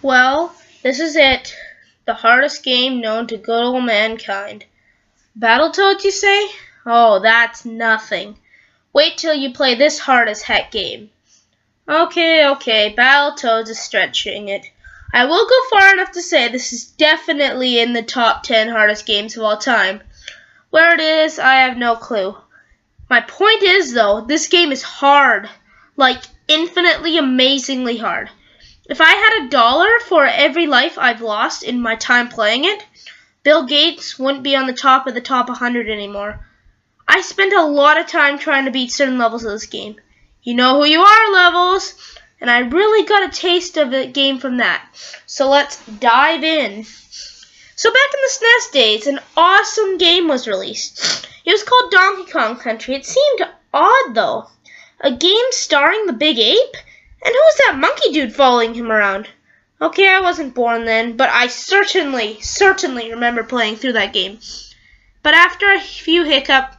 Well, this is it. The hardest game known to good old mankind. Battletoads, you say? Oh, that's nothing. Wait till you play this hard as heck game. Okay, Battletoads is stretching it. I will go far enough to say this is definitely in the top 10 hardest games of all time. Where it is, I have no clue. My point is, though, this game is hard. Like, infinitely, amazingly hard. If I had $1 for every life I've lost in my time playing it, Bill Gates wouldn't be on the top 100 anymore. I spent a lot of time trying to beat certain levels of this game. You know who you are, levels, and I really got a taste of the game from that. So let's dive in. So back in the SNES days, an awesome game was released. It was called Donkey Kong Country. It seemed odd, though. A game starring the Big Ape? And who's that monkey dude following him around? Okay, I wasn't born then, but I certainly remember playing through that game. But after a few hiccups,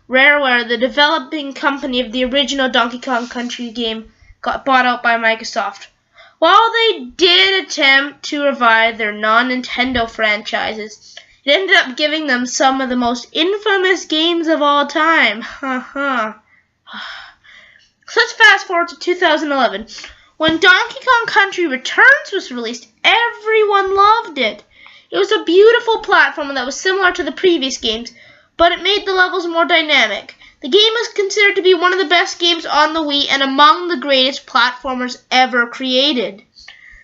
Rareware, the developing company of the original Donkey Kong Country game, got bought out by Microsoft. While they did attempt to revive their non-Nintendo franchises, it ended up giving them some of the most infamous games of all time. So let's fast forward to 2011. When Donkey Kong Country Returns was released, everyone loved it. It was a beautiful platformer that was similar to the previous games, but it made the levels more dynamic. The game is considered to be one of the best games on the Wii and among the greatest platformers ever created.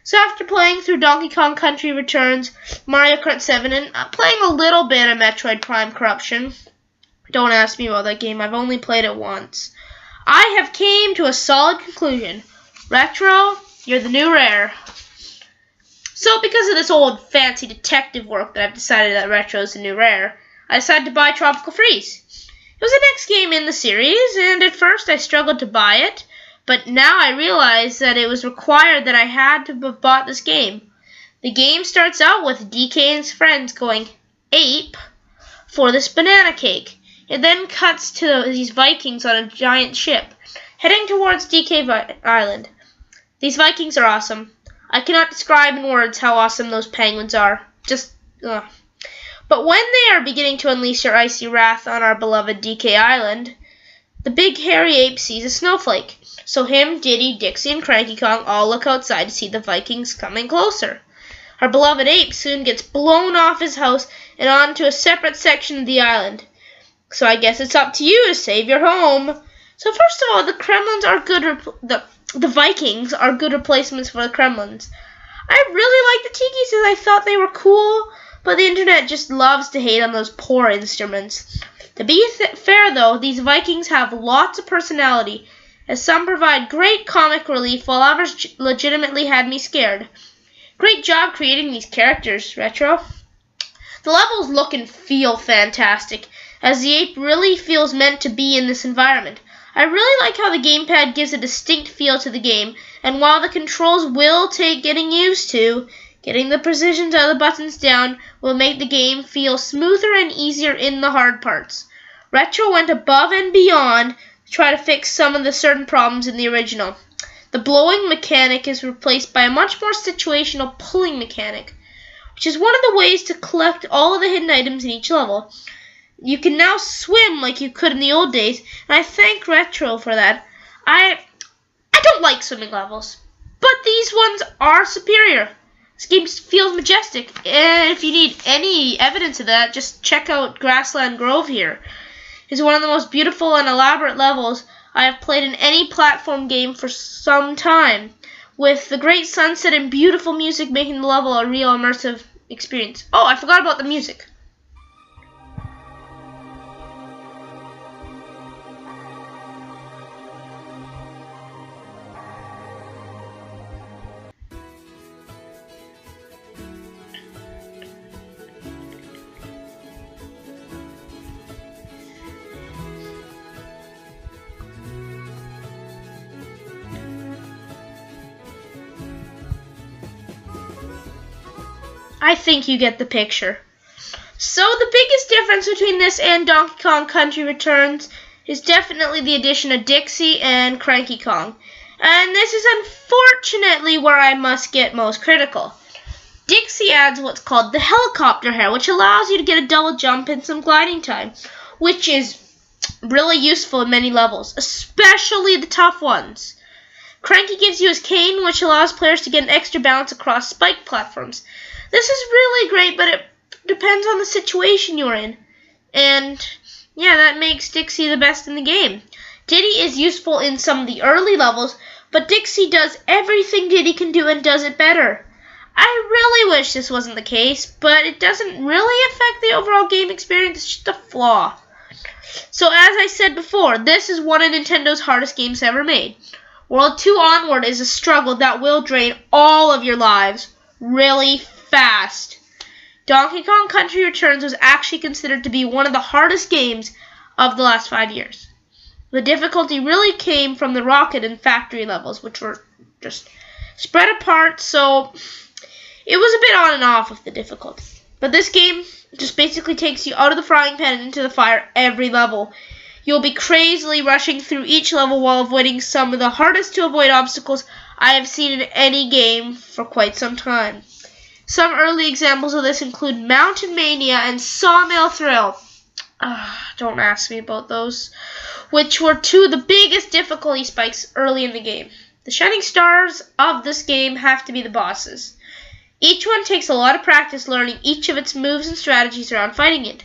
So after playing through Donkey Kong Country Returns, Mario Kart 7, and playing a little bit of Metroid Prime Corruption, don't ask me about that game, I've only played it once, I have came to a solid conclusion. Retro, you're the new Rare. So because of this old fancy detective work that I've decided that Retro is the new Rare, I decided to buy Tropical Freeze. It was the next game in the series, and at first I struggled to buy it, but now I realize that it was required that I had to have bought this game. The game starts out with DK and his friends going ape for this banana cake. It then cuts to these Vikings on a giant ship, heading towards DK Island. These Vikings are awesome. I cannot describe in words how awesome those penguins are. But when they are beginning to unleash their icy wrath on our beloved DK Island, the big hairy ape sees a snowflake. So him, Diddy, Dixie, and Cranky Kong all look outside to see the Vikings coming closer. Our beloved ape soon gets blown off his house and onto a separate section of the island. So I guess it's up to you to save your home. So first of all, the Kremlins are good. The Vikings are good replacements for the Kremlins. I really like the Tikis as I thought they were cool, but the internet just loves to hate on those poor instruments. To be fair though, these Vikings have lots of personality, as some provide great comic relief while others legitimately had me scared. Great job creating these characters, Retro. The levels look and feel fantastic, as the ape really feels meant to be in this environment. I really like how the gamepad gives a distinct feel to the game, and while the controls will take getting used to, getting the precisions of the buttons down will make the game feel smoother and easier in the hard parts. Retro went above and beyond to try to fix some of the certain problems in the original. The blowing mechanic is replaced by a much more situational pulling mechanic, which is one of the ways to collect all of the hidden items in each level. You can now swim like you could in the old days, and I thank Retro for that. I don't like swimming levels, but these ones are superior. This game feels majestic, and if you need any evidence of that, just check out Grassland Grove here. It's one of the most beautiful and elaborate levels I have played in any platform game for some time, with the great sunset and beautiful music making the level a real immersive experience. Oh, I forgot about the music. I think you get the picture. So the biggest difference between this and Donkey Kong Country Returns is definitely the addition of Dixie and Cranky Kong. And this is unfortunately where I must get most critical. Dixie adds what's called the helicopter hair, which allows you to get a double jump and some gliding time, which is really useful in many levels, especially the tough ones. Cranky gives you his cane, which allows players to get an extra balance across spike platforms. This is really great, but it depends on the situation you're in. And yeah, that makes Dixie the best in the game. Diddy is useful in some of the early levels, but Dixie does everything Diddy can do and does it better. I really wish this wasn't the case, but it doesn't really affect the overall game experience. It's just a flaw. So as I said before, this is one of Nintendo's hardest games ever made. World 2 Onward is a struggle that will drain all of your lives really fast. Donkey Kong Country Returns was actually considered to be one of the hardest games of the last 5 years. The difficulty really came from the rocket and factory levels, which were just spread apart, so it was a bit on and off with the difficulty. But this game just basically takes you out of the frying pan and into the fire every level. You'll be crazily rushing through each level while avoiding some of the hardest to avoid obstacles I have seen in any game for quite some time. Some early examples of this include Mountain Mania and Sawmill Thrill. Don't ask me about those, which were two of the biggest difficulty spikes early in the game. The shining stars of this game have to be the bosses. Each one takes a lot of practice learning each of its moves and strategies around fighting it.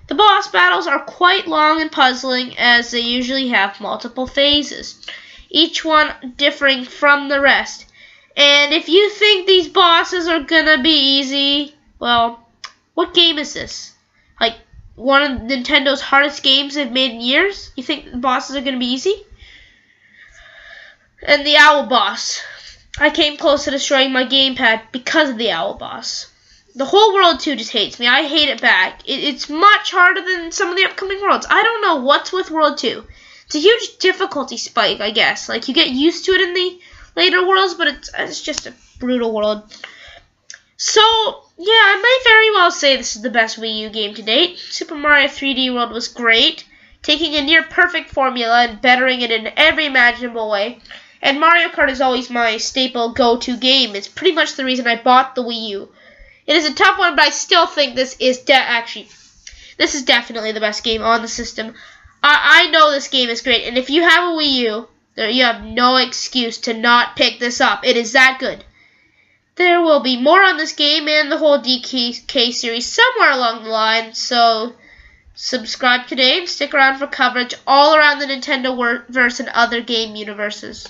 The boss battles are quite long and puzzling, as they usually have multiple phases, each one differing from the rest. And if you think these bosses are gonna be easy, well, what game is this? Like, one of Nintendo's hardest games they've made in years? You think the bosses are gonna be easy? And the owl boss. I came close to destroying my gamepad because of the owl boss. The whole World 2 just hates me. I hate it back. It's much harder than some of the upcoming worlds. I don't know what's with World 2. It's a huge difficulty spike, I guess. Like, you get used to it in the later worlds, but it's just a brutal world. So, yeah, I might very well say this is the best Wii U game to date. Super Mario 3D World was great, taking a near-perfect formula and bettering it in every imaginable way. And Mario Kart is always my staple go-to game. It's pretty much the reason I bought the Wii U. It is a tough one, but I still think this is definitely the best game on the system. I know this game is great, and if you have a Wii U, you have no excuse to not pick this up. It is that good. There will be more on this game and the whole DK series somewhere along the line, so subscribe today and stick around for coverage all around the Nintendo verse and other game universes.